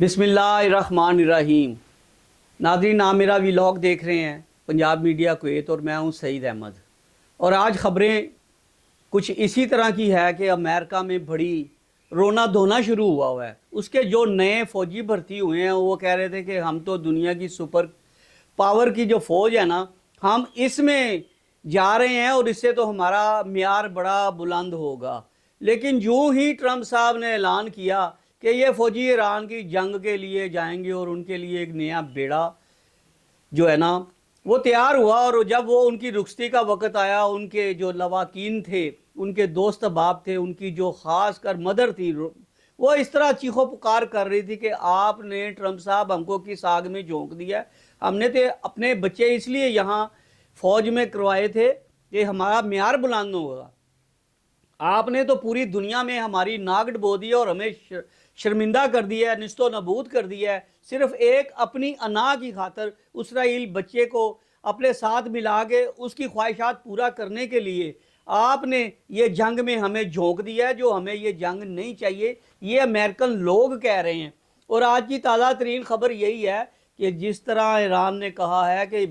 बिस्मिल्लाहिर्रहमानिर्रहीम। नाज़रीन, आप मेरा व्लॉग देख रहे हैं पंजाब मीडिया कुवैत और मैं हूं सईद अहमद। और आज ख़बरें कुछ इसी तरह की है कि अमेरिका में बड़ी रोना धोना शुरू हुआ है। उसके जो नए फ़ौजी भर्ती हुए हैं वो कह रहे थे कि हम तो दुनिया की सुपर पावर की जो फ़ौज है ना, हम इसमें जा रहे हैं और इससे तो हमारा मियार बड़ा बुलंद होगा। लेकिन यूं ही ट्रंप साहब ने ऐलान किया कि ये फ़ौजी ईरान की जंग के लिए जाएंगे और उनके लिए एक नया बेड़ा जो है ना वो तैयार हुआ। और जब वो उनकी रुखसती का वक़्त आया, उनके जो लवाकीन थे, उनके दोस्त अहबाब थे, उनकी जो ख़ास कर मदर थी, वो इस तरह चीखो पुकार कर रही थी कि आपने ट्रंप साहब हमको किस आग में झोंक दिया है। हमने तो अपने बच्चे इसलिए यहाँ फ़ौज में करवाए थे कि हमारा मियार बुलंद होगा। आपने तो पूरी दुनिया में हमारी नाक डबो दी है और हमें शर्मिंदा कर दिया है, निस्तो नबूद कर दिया है, सिर्फ एक अपनी अना की खातर। इसराइल बच्चे को अपने साथ मिला के उसकी ख्वाहिशात पूरा करने के लिए आपने ये जंग में हमें झोंक दिया है, जो हमें ये जंग नहीं चाहिए, ये अमेरिकन लोग कह रहे हैं। और आज की ताज़ा तरीन खबर यही है कि जिस तरह ईरान ने कहा है कि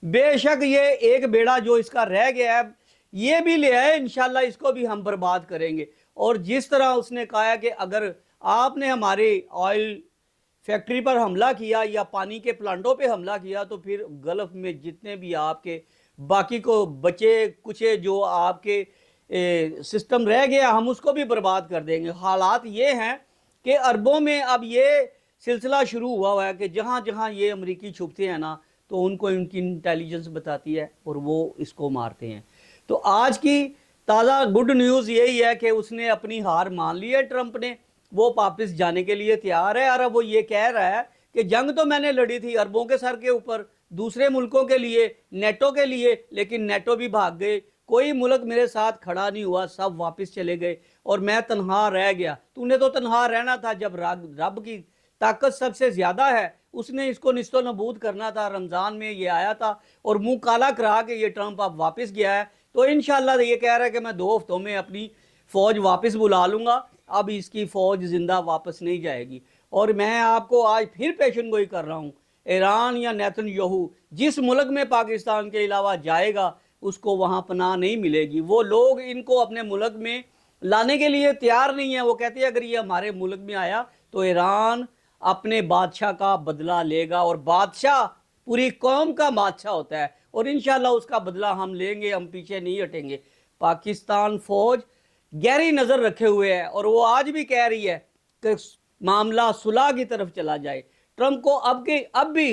बेशक ये एक बेड़ा जो इसका रह गया है ये भी ले आए, इंशाल्लाह इसको भी हम बर्बाद करेंगे। और जिस तरह उसने कहा है कि अगर आपने हमारे ऑयल फैक्ट्री पर हमला किया या पानी के प्लांटों पे हमला किया तो फिर गल्फ में जितने भी आपके बाकी को बचे कुचे जो आपके सिस्टम रह गया हम उसको भी बर्बाद कर देंगे। हालात ये हैं कि अरबों में अब ये सिलसिला शुरू हुआ है कि जहाँ जहाँ ये अमरीकी छुपते हैं ना, तो उनको इनकी इंटेलिजेंस बताती है और वो इसको मारते हैं। तो आज की ताज़ा गुड न्यूज़ यही है कि उसने अपनी हार मान ली है। ट्रंप ने वो वापस जाने के लिए तैयार है। और अब वो ये कह रहा है कि जंग तो मैंने लड़ी थी अरबों के सर के ऊपर, दूसरे मुल्कों के लिए, नेटो के लिए, लेकिन नेटो भी भाग गए, कोई मुल्क मेरे साथ खड़ा नहीं हुआ, सब वापस चले गए और मैं तनहा रह गया। तूने तो तनहा रहना था जब रब की ताकत सबसे ज़्यादा है, उसने इसको निस्तो नबूद करना था। रमज़ान में ये आया था और मुंह काला करा के ये ट्रंप अब वापस गया है। तो इंशाल्लाह ये कह रहा है कि मैं 2 हफ्तों में अपनी फ़ौज वापस बुला लूँगा। अब इसकी फ़ौज ज़िंदा वापस नहीं जाएगी। और मैं आपको आज फिर पेशन गोई कर रहा हूँ, ईरान या नेतन्याहू जिस मुल्क में पाकिस्तान के अलावा जाएगा उसको वहाँ पनाह नहीं मिलेगी। वो लोग इनको अपने मुल्क में लाने के लिए तैयार नहीं है। वो कहते हैं अगर ये हमारे मुल्क में आया तो ईरान अपने बादशाह का बदला लेगा, और बादशाह पूरी कौम का बादशाह होता है और इंशाल्लाह उसका बदला हम लेंगे, हम पीछे नहीं हटेंगे। पाकिस्तान फ़ौज गहरी नज़र रखे हुए है और वो आज भी कह रही है कि मामला सुलह की तरफ चला जाए। ट्रंप को अब भी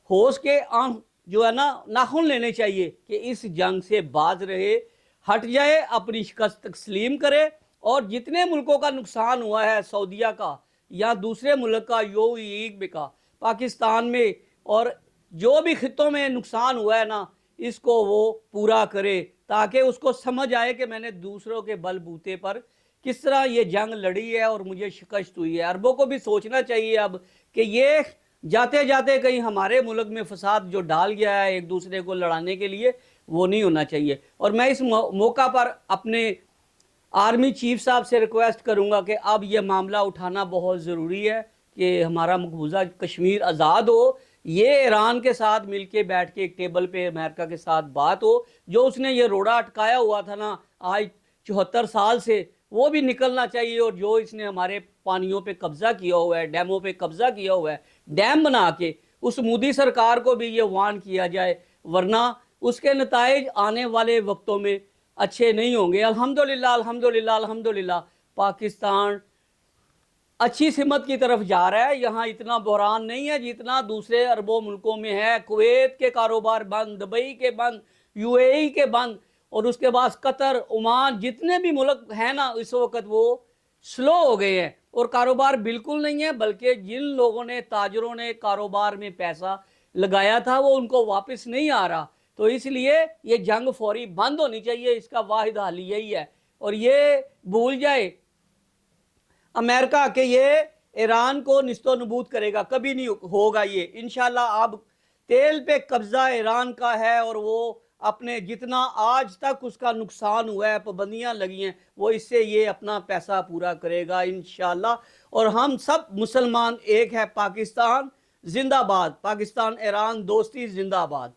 होश के आंख जो है ना नाखून लेने चाहिए कि इस जंग से बाज रहे, हट जाए, अपनी शिकस्त तस्लीम करे। और जितने मुल्कों का नुकसान हुआ है, सऊदीया का या दूसरे मुल्क का, यूएई का, पाकिस्तान में और जो भी खित्तों में नुकसान हुआ है ना, इसको वो पूरा करे ताकि उसको समझ आए कि मैंने दूसरों के बलबूते पर किस तरह ये जंग लड़ी है और मुझे शिकस्त हुई है। अरबों को भी सोचना चाहिए अब कि ये जाते जाते कहीं हमारे मुल्क में फसाद जो डाल गया है एक दूसरे को लड़ाने के लिए, वो नहीं होना चाहिए। और मैं इस मौका पर अपने आर्मी चीफ साहब से रिक्वेस्ट करूंगा कि अब ये मामला उठाना बहुत ज़रूरी है कि हमारा मकबूजा कश्मीर आज़ाद हो। ये ईरान के साथ मिलके बैठ के एक टेबल पे अमेरिका के साथ बात हो। जो उसने ये रोड़ा अटकाया हुआ था ना आज 74 साल से, वो भी निकलना चाहिए। और जो इसने हमारे पानियों पे कब्जा किया हुआ है, डैमों पे कब्जा किया हुआ है, डैम बना के उस मोदी सरकार को भी ये वार्न किया जाए, वरना उसके नताइज आने वाले वक्तों में अच्छे नहीं होंगे। अल्हम्दुलिल्लाह अल्हम्दुलिल्लाह अल्हम्दुलिल्लाह पाकिस्तान अच्छी सिमत की तरफ जा रहा है। यहाँ इतना बहरान नहीं है जितना दूसरे अरबों मुल्कों में है। कुवैत के कारोबार बंद, दुबई के बंद, यूएई के बंद, और उसके बाद कतर, ओमान, जितने भी मुल्क हैं ना इस वक्त वो स्लो हो गए हैं और कारोबार बिल्कुल नहीं है। बल्कि जिन लोगों ने, ताजरों ने कारोबार में पैसा लगाया था वो उनको वापस नहीं आ रहा। तो इसलिए ये जंग फौरी बंद होनी चाहिए, इसका वाहिद हल यही है। और ये भूल जाए अमेरिका के ये ईरान को निस्तो नबूद करेगा, कभी नहीं होगा ये इंशाल्लाह। अब तेल पे कब्जा ईरान का है और वो اپنے جتنا آج تک اس کا نقصان ہوا ہے، پابندیاں لگی ہیں، وہ اس سے یہ اپنا پیسہ پورا کرے گا انشاءاللہ۔ اور ہم سب مسلمان ایک ہے، پاکستان زندہ باد، پاکستان ایران دوستی زندہ باد۔